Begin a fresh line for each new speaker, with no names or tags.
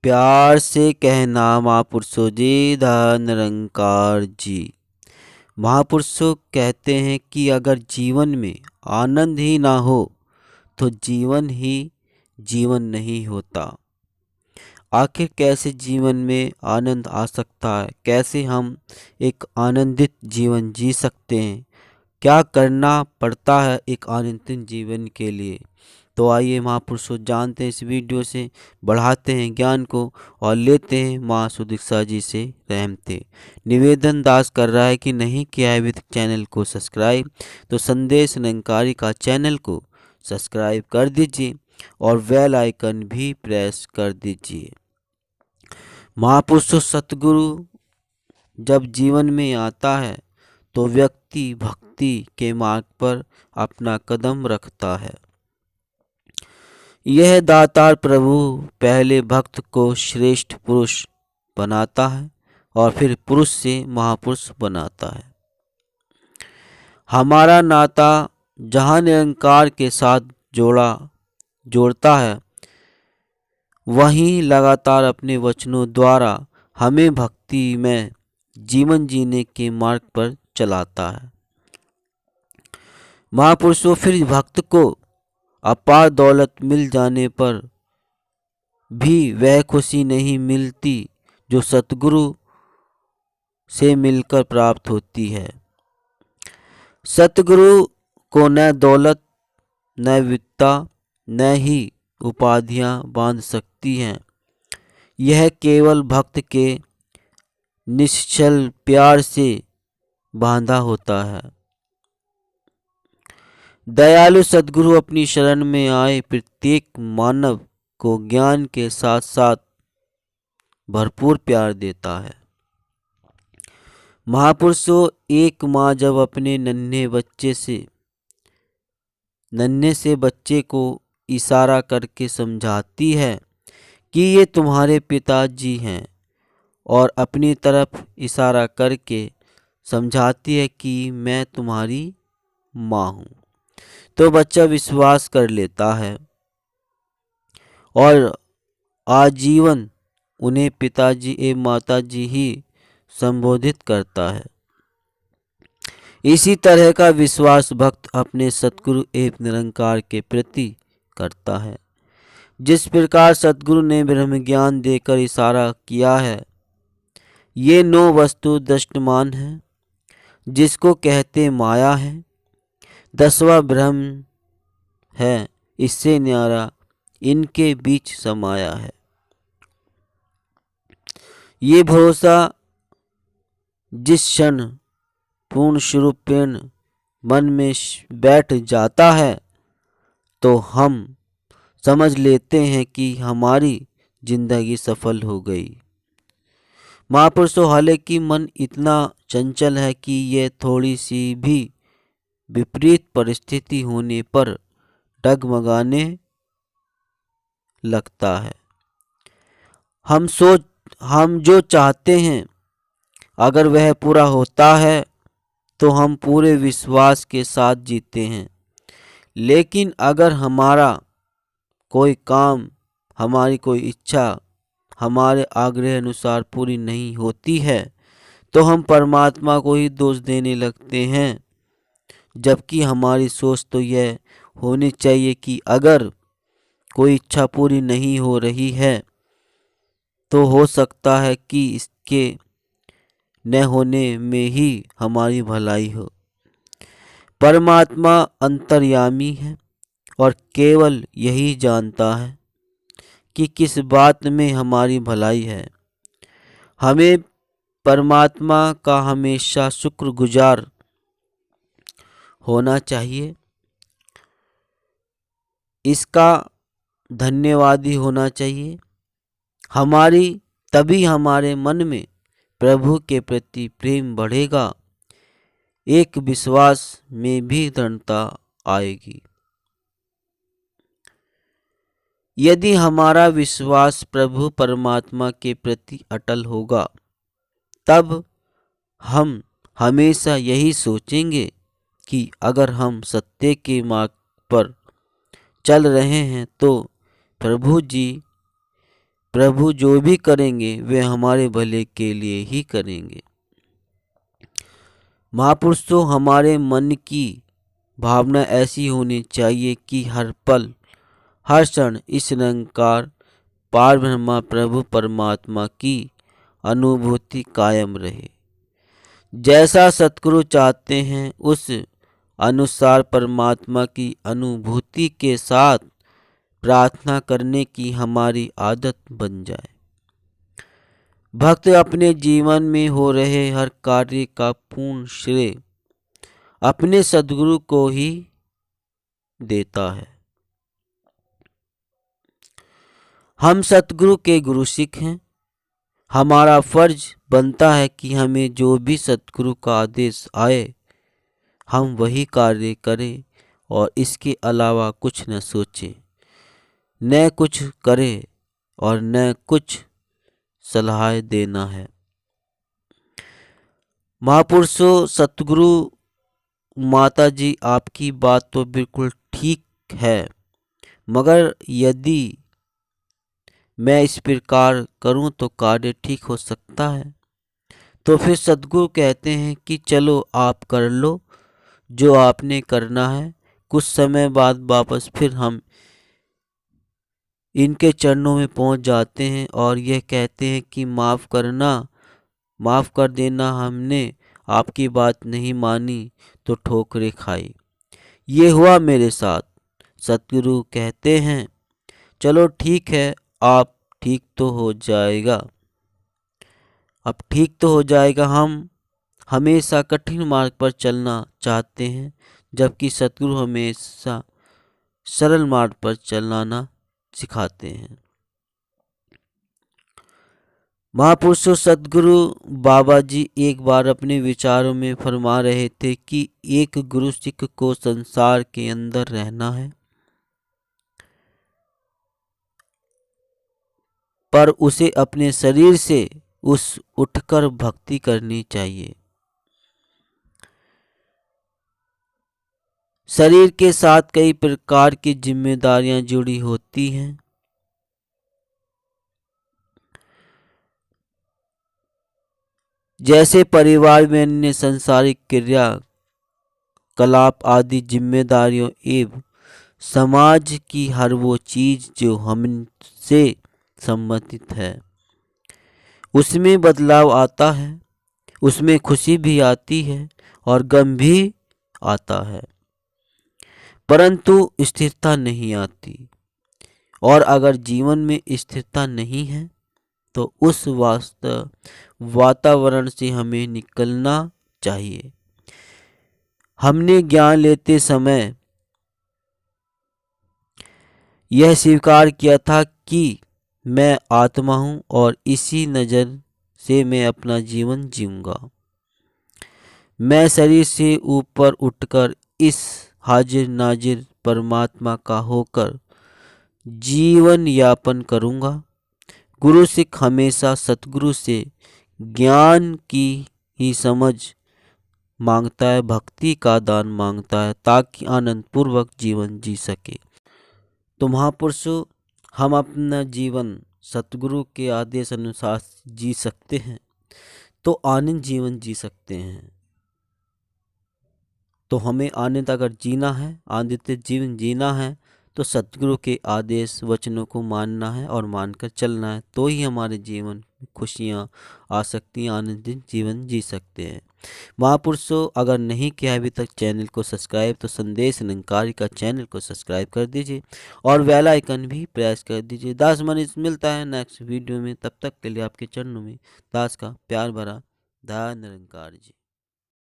प्यार से कहना महापुरुषों जी, धन निरंकार जी। महापुरुषों कहते हैं कि अगर जीवन में आनंद ही ना हो तो जीवन ही जीवन नहीं होता। आखिर कैसे जीवन में आनंद आ सकता है, कैसे हम एक आनंदित जीवन जी सकते हैं, क्या करना पड़ता है एक आनंदित जीवन के लिए। तो आइए महापुरुषों जानते हैं, इस वीडियो से बढ़ाते हैं ज्ञान को और लेते हैं माँ सुदीक्षा जी से रहमते। निवेदन दास कर रहा है कि नहीं किया है विद चैनल को सब्सक्राइब तो संदेश निरंकारी का चैनल को सब्सक्राइब कर दीजिए और बेल आइकन भी प्रेस कर दीजिए। महापुरुषों, सतगुरु जब जीवन में आता है तो व्यक्ति भक्ति के मार्ग पर अपना कदम रखता है। यह दातार प्रभु पहले भक्त को श्रेष्ठ पुरुष बनाता है और फिर पुरुष से महापुरुष बनाता है। हमारा नाता जहाँ निरंकार के साथ जोड़ता है, वहीं लगातार अपने वचनों द्वारा हमें भक्ति में जीवन जीने के मार्ग पर चलाता है। महापुरुषों, फिर भक्त को अपार दौलत मिल जाने पर भी वह खुशी नहीं मिलती जो सतगुरु से मिलकर प्राप्त होती है। सतगुरु को न दौलत, न वित्ता, न ही उपाधियां बांध सकती हैं। यह केवल भक्त के निश्चल प्यार से बांधा होता है। दयालु सद्गुरु अपनी शरण में आए प्रत्येक मानव को ज्ञान के साथ साथ भरपूर प्यार देता है। महापुरुषों, एक माँ जब अपने नन्हे से बच्चे को इशारा करके समझाती है कि ये तुम्हारे पिताजी हैं और अपनी तरफ इशारा करके समझाती है कि मैं तुम्हारी माँ हूँ, तो बच्चा विश्वास कर लेता है और आजीवन उन्हें पिताजी एवं माताजी ही संबोधित करता है। इसी तरह का विश्वास भक्त अपने सतगुरु एवं निरंकार के प्रति करता है। जिस प्रकार सतगुरु ने ब्रह्म ज्ञान देकर इशारा किया है, ये 9 वस्तु दृष्टमान है जिसको कहते माया है। 10वां ब्रह्म है, इससे न्यारा इनके बीच समाया है। ये भरोसा जिस क्षण पूर्ण स्वरूपेण मन में बैठ जाता है तो हम समझ लेते हैं कि हमारी जिंदगी सफल हो गई। महापुरुषों, हालांकि मन इतना चंचल है कि यह थोड़ी सी भी विपरीत परिस्थिति होने पर डगमगाने लगता है। हम जो चाहते हैं अगर वह पूरा होता है तो हम पूरे विश्वास के साथ जीते हैं, लेकिन अगर हमारा कोई काम, हमारी कोई इच्छा हमारे आग्रह अनुसार पूरी नहीं होती है तो हम परमात्मा को ही दोष देने लगते हैं, जबकि हमारी सोच तो यह होनी चाहिए कि अगर कोई इच्छा पूरी नहीं हो रही है तो हो सकता है कि इसके न होने में ही हमारी भलाई हो। परमात्मा अंतर्यामी है और केवल यही जानता है कि किस बात में हमारी भलाई है। हमें परमात्मा का हमेशा शुक्रगुजार होना चाहिए, इसका धन्यवादी होना चाहिए। तभी हमारे मन में प्रभु के प्रति प्रेम बढ़ेगा, एक विश्वास में भी दृढ़ता आएगी। यदि हमारा विश्वास प्रभु परमात्मा के प्रति अटल होगा तब हम हमेशा यही सोचेंगे कि अगर हम सत्य के मार्ग पर चल रहे हैं तो प्रभु जी प्रभु जो भी करेंगे वे हमारे भले के लिए ही करेंगे। महापुरुषों, हमारे मन की भावना ऐसी होनी चाहिए कि हर पल हर क्षण इस निरंकार पार ब्रह्मा प्रभु परमात्मा की अनुभूति कायम रहे। जैसा सतगुरु चाहते हैं उस अनुसार परमात्मा की अनुभूति के साथ प्रार्थना करने की हमारी आदत बन जाए। भक्त अपने जीवन में हो रहे हर कार्य का पूर्ण श्रेय अपने सद्गुरु को ही देता है। हम सतगुरु के गुरु सिख हैं। हमारा फर्ज बनता है कि हमें जो भी सतगुरु का आदेश आए हम वही कार्य करें और इसके अलावा कुछ न सोचें, न कुछ करें और न कुछ सलाह देना है। महापुरुषों, सतगुरु माता जी आपकी बात तो बिल्कुल ठीक है, मगर यदि मैं इस प्रकार करूं तो कार्य ठीक हो सकता है। तो फिर सतगुरु कहते हैं कि चलो आप कर लो जो आपने करना है। कुछ समय बाद वापस फिर हम इनके चरणों में पहुंच जाते हैं और यह कहते हैं कि माफ़ करना, माफ़ कर देना, हमने आपकी बात नहीं मानी तो ठोकरें खाई। ये हुआ मेरे साथ। सतगुरु कहते हैं चलो ठीक है, आप ठीक तो हो जाएगा, अब ठीक तो हो जाएगा। हम हमेशा कठिन मार्ग पर चलना चाहते हैं जबकि सतगुरु हमेशा सरल मार्ग पर चलाना सिखाते हैं। महापुरुषों, सतगुरु बाबा जी एक बार अपने विचारों में फरमा रहे थे कि एक गुरु सिख को संसार के अंदर रहना है, पर उसे अपने शरीर से उठकर भक्ति करनी चाहिए। शरीर के साथ कई प्रकार की जिम्मेदारियां जुड़ी होती हैं। जैसे परिवार में अन्य सांसारिक क्रिया कलाप आदि जिम्मेदारियों एवं समाज की हर वो चीज जो हमसे संबंधित है उसमें बदलाव आता है, उसमें खुशी भी आती है और गम भी आता है, परंतु स्थिरता नहीं आती। और अगर जीवन में स्थिरता नहीं है तो उस वातावरण से हमें निकलना चाहिए। हमने ज्ञान लेते समय यह स्वीकार किया था कि मैं आत्मा हूं और इसी नज़र से मैं अपना जीवन जीऊंगा। मैं शरीर से ऊपर उठकर इस हाजिर नाजिर परमात्मा का होकर जीवन यापन करूंगा। गुरु सिख हमेशा सतगुरु से ज्ञान की ही समझ मांगता है, भक्ति का दान मांगता है ताकि आनंद पूर्वक जीवन जी सके। तो महापुरुषों, हम अपना जीवन सतगुरु के आदेश अनुसार जी सकते हैं तो आनंद जीवन जी सकते हैं। तो हमें आनंद अगर जीना है, आनंदित जीवन जीना है तो सतगुरु के आदेश वचनों को मानना है और मानकर चलना है, तो ही हमारे जीवन में खुशियाँ आ सकती हैं, आनंदित जीवन जी सकते हैं। महापुरुषों, अगर नहीं किया अभी तक चैनल को सब्सक्राइब तो संदेश निरंकारी का चैनल को सब्सक्राइब कर दीजिए और बेल आइकन भी प्रेस कर दीजिए। दास मनीष मिलता है नेक्स्ट वीडियो में, तब तक के लिए आपके चरणों में दास का प्यार भरा धन्यवाद निरंकार जी।